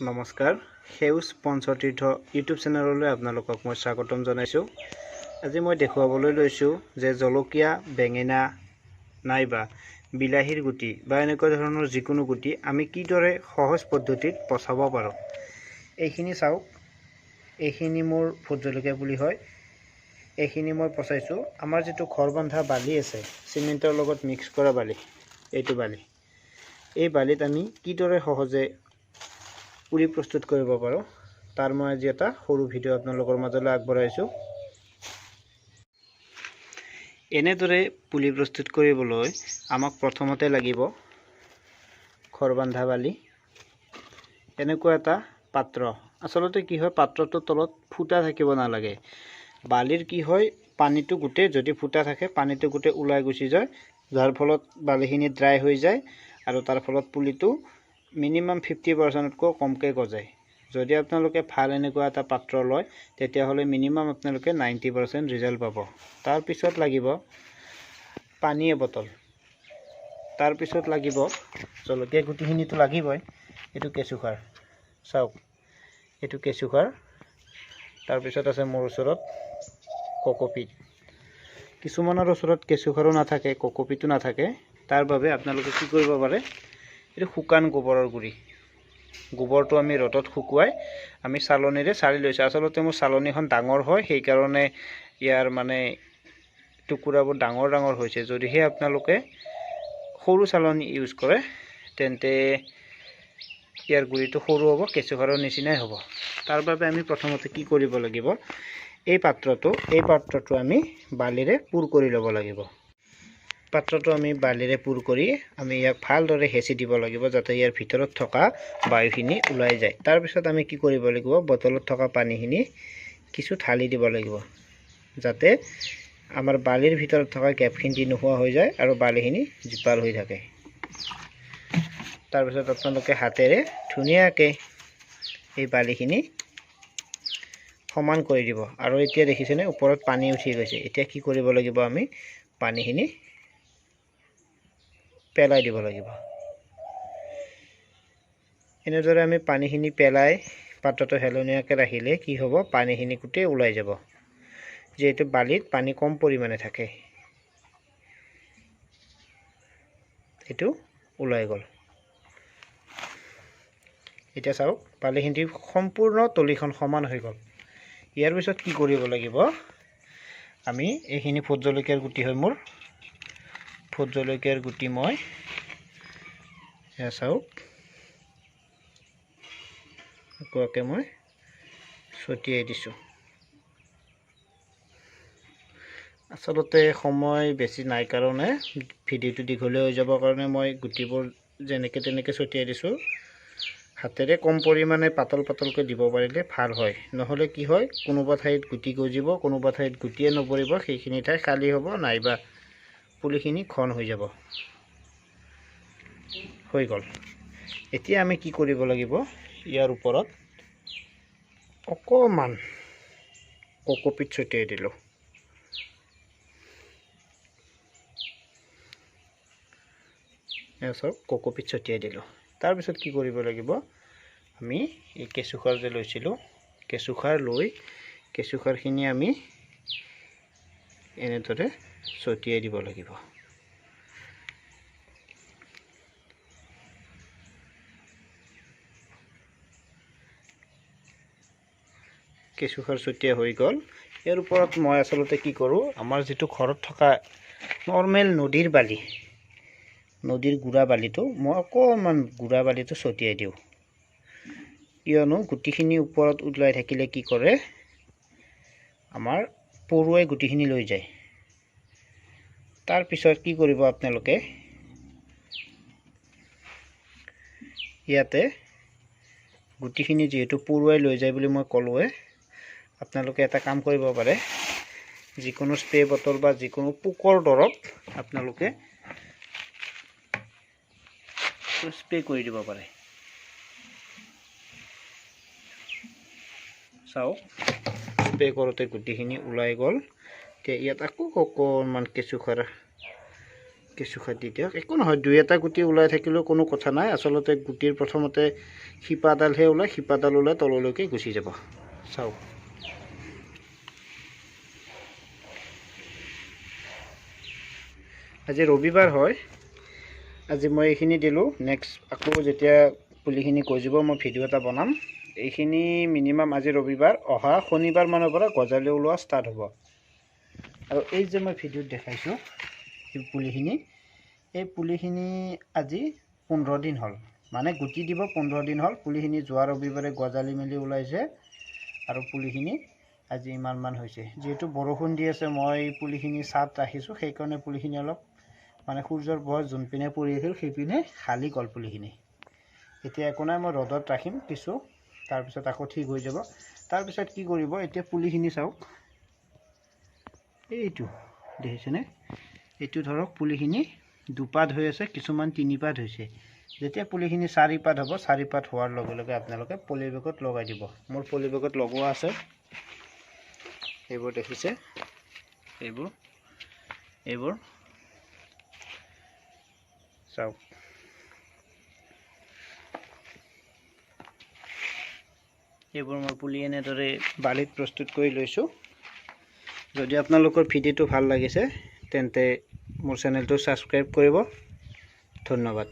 নমস্কাৰ সেউজ পঞ্চতীৰ্থ ইউটিউব চেনেললৈ আপোনালোকক মই স্বাগতম জনাইছোঁ। আজি মই দেখুৱাবলৈ লৈছোঁ যে জলকীয়া, বেঙেনা নাইবা বিলাহীৰ গুটি বা এনেকুৱা ধৰণৰ যিকোনো গুটি আমি কিদৰে সহজ পদ্ধতিত পচাব পাৰোঁ। এইখিনি চাওক, এইখিনি মোৰ ভোট জলকীয়া পুলি হয়। এইখিনি মই পচাইছোঁ। আমাৰ যিটো ঘৰ বন্ধা বালি আছে, চিমেণ্টৰ লগত মিক্স কৰা বালি, এইটো বালি, এই বালিত আমি কিদৰে সহজে পুলি প্ৰস্তুত কৰিব পাৰোঁ তাৰ মই আজি এটা সৰু ভিডিঅ' আপোনালোকৰ মাজলৈ আগবঢ়াইছোঁ। এনেদৰে পুলি প্ৰস্তুত কৰিবলৈ আমাক প্ৰথমতে লাগিব ঘৰ বন্ধা বালি, এনেকুৱা এটা পাত্ৰ। আচলতে কি হয়, পাত্ৰটোৰ তলত ফুটা থাকিব নালাগে। বালিৰ কি হয়, পানীটো গোটেই যদি ফুটা থাকে পানীটো গোটেই ওলাই গুচি যায়, যাৰ ফলত বালিখিনি ড্ৰাই হৈ যায় আৰু তাৰ ফলত পুলিটো মিনিমাম 50%তকৈ কমকৈ গজায়। যদি আপোনালোকে ভাল এনেকুৱা এটা পাত্ৰ লয় তেতিয়াহ'লে মিনিমাম আপোনালোকে 90% ৰিজাল্ট পাব। তাৰপিছত লাগিব পানী এবটল, তাৰপিছত লাগিব জলকীয়া গুটিখিনিতো লাগিবই। এইটো কেঁচুসাৰ, চাওক এইটো কেঁচুসাৰ। তাৰপিছত আছে মোৰ ওচৰত কোকোপিট। কিছুমানৰ ওচৰত কেঁচুসাৰো নাথাকে, কোকোপিটো নাথাকে। তাৰ বাবে আপোনালোকে কি কৰিব পাৰে, এইটো শুকান গোবৰৰ গুড়ি। গোবৰটো আমি ৰ'দত শুকুৱাই আমি চালনীৰে চালি লৈছোঁ। আচলতে মোৰ চালনীখন ডাঙৰ হয়, সেইকাৰণে ইয়াৰ টুকুৰাবোৰ ডাঙৰ ডাঙৰ হৈছে। যদিহে আপোনালোকে সৰু চালনী ইউজ কৰে তেন্তে ইয়াৰ গুড়িটো সৰু হ'ব, কেঁচুসাৰৰ নিচিনাই হ'ব। তাৰ বাবে আমি প্ৰথমতে কি কৰিব লাগিব, এই পাত্ৰটো আমি বালিৰে পূৰ কৰি ল'ব লাগিব। পাত্ৰটো আমি বালিৰে পূৰ কৰি আমি ইয়াক ভালদৰে হেঁচি দিব লাগিব, যাতে ইয়াৰ ভিতৰত থকা বায়ুখিনি ওলাই যায়। তাৰপিছত আমি কি কৰিব লাগিব, বটলত থকা পানীখিনি কিছু ঢালি দিব লাগিব, যাতে আমাৰ বালিৰ ভিতৰত থকা গেপখিনি নোহোৱা হৈ যায় আৰু বালিখিনি জীপাল হৈ থাকে। তাৰপিছত আপোনালোকে হাতেৰে ধুনীয়াকৈ এই বালিখিনি সমান কৰি দিব। আৰু এতিয়া দেখিছেনে ওপৰত পানী উঠি গৈছে। এতিয়া কি কৰিব লাগিব, আমি পানীখিনি পেলাই দিব লাগিব। এনেদৰে আমি পানীখিনি পেলাই পাত্ৰটো হেলনীয়াকৈ ৰাখিলে কি হ'ব, পানীখিনি গোটেই ওলাই যাব। যিহেতু বালিত পানী কম পৰিমাণে থাকে, এইটো ওলাই গ'ল। এতিয়া চাওক, বালিখিনি সম্পূৰ্ণ তলিখন সমান হৈ গ'ল। ইয়াৰ পিছত কি কৰিব লাগিব, আমি এইখিনি ভোট জলকীয়াৰ গুটি হয় মোৰ। ভোট জলকীয়াৰ গুটি মই চাওক এনেকুৱাকৈ মই ছটিয়াই দিছোঁ। আচলতে সময় বেছি নাই কাৰণে ভিডিঅ'টো দীঘলীয়া হৈ যাবৰ কাৰণে মই গুটিবোৰ যেনেকৈ তেনেকৈ ছটিয়াই দিছোঁ। হাতেৰে কম পৰিমাণে পাতল পাতলকৈ দিব পাৰিলে ভাল হয়। নহ'লে কি হয়, কোনোবা ঠাইত গুটি গজিব, কোনোবা ঠাইত গুটিয়ে নপৰিব, সেইখিনি ঠাই খালী হ'ব, নাইবা পুলিখিনি ঘন হৈ যাব। হৈ গ'ল। এতিয়া আমি কি কৰিব লাগিব, ইয়াৰ ওপৰত অকণমান কোকোপিট ছটিয়াই দিলোঁ। চাওক, কোকোপিট ছটিয়াই দিলোঁ। তাৰপিছত কি কৰিব লাগিব, আমি এই কেঁচুসাৰ যে লৈছিলোঁ, কেঁচুসাৰ লৈ কেঁচুসাৰখিনি আমি এনেদৰে ছটিয়াই দিব লাগিব। কেঁচুসাৰ ছটিয়া হৈ গ'ল। ইয়াৰ ওপৰত মই আচলতে কি কৰোঁ, আমাৰ যিটো ঘৰত থকা নৰ্মেল নদীৰ বালি, নদীৰ গুড়া বালিটো মই অকণমান গুড়া বালিটো ছটিয়াই দিওঁ। কিয়নো গুটিখিনি ওপৰত ওলাই থাকিলে কি কৰে, আমাৰ পৰুৱাই গুটিখিনি লৈ যায়। তাৰপিছত কি কৰিব আপোনালোকে, ইয়াতে গুটিখিনি যিহেতু পৰুৱাই লৈ যায় বুলি মই ক'লোৱে, আপোনালোকে এটা কাম কৰিব পাৰে, যিকোনো স্প্ৰে বটল বা যিকোনো পোকৰ দৰৱ আপোনালোকে স্প্ৰে কৰি দিব পাৰে। চাওক, স্প্ৰে কৰোঁতে গুটিখিনি ওলাই গ'ল। এতিয়া ইয়াত আকৌ অকণমান কেঁচুসাৰ কেঁচুসাৰ দি দিয়ক। একো নহয়, 2-এটা গুটি ওলাই থাকিলেও কোনো কথা নাই। আচলতে গুটিৰ প্ৰথমতে শিপাডালহে ওলায়, শিপাডাল ওলাই তললৈকে গুচি যাব। চাওক, আজি ৰবিবাৰ হয়, আজি মই এইখিনি দিলোঁ। নেক্সট আকৌ যেতিয়া পুলিখিনি গজিব মই ভিডিঅ' এটা বনাম। এইখিনি মিনিমাম আজি ৰবিবাৰ, অহা শনিবাৰ মানৰ পৰা গজালি ওলোৱা ষ্টাৰ্ট হ'ব। আৰু এই যে মই ভিডিঅ'ত দেখাইছোঁ এই পুলিখিনি, এই পুলিখিনি আজি 15 দিন হ'ল, মানে গুটি দিব 15 দিন হ'ল। পুলিখিনি যোৱা ৰবিবাৰে গজালি মেলি ওলাইছে আৰু পুলিখিনি আজি ইমানমান হৈছে। যিহেতু বৰষুণ দি আছে, মই পুলিখিনি ছাঁত ৰাখিছোঁ, সেইকাৰণে পুলিখিনি অলপ মানে সূৰ্যৰ পোহৰ যোনপিনে পৰি আছিল সেইপিনে খালী গ'ল পুলিখিনি। এতিয়া একো নাই, মই ৰ'দত ৰাখিম কিছু, তাৰপিছত আকৌ ঠিক হৈ যাব। তাৰপিছত কি কৰিব, এতিয়া পুলিখিনি চাওক, এইটো দেখিছেনে? এইটো ধৰক পুলিখিনি 2 পাত হৈ আছে, কিছুমান 3 পাত হৈছে। যেতিয়া পুলিখিনি 4 পাত হ'ব, 4 পাত হোৱাৰ লগে লগে আপোনালোকে পলিবেগত লগাই দিব। মোৰ পলিবেগত লগোৱা আছে, এইবোৰ দেখিছে, এইবোৰ চাওক। এইবোৰ মই পুলি এনেদৰে বালিত প্ৰস্তুত কৰি লৈছোঁ। যদি আপোনালোকৰ ভিডিঅ'টো ভাল লাগিছে তেন্তে মোৰ চেনেলটো ছাবস্ক্ৰাইব কৰিব। ধন্যবাদ।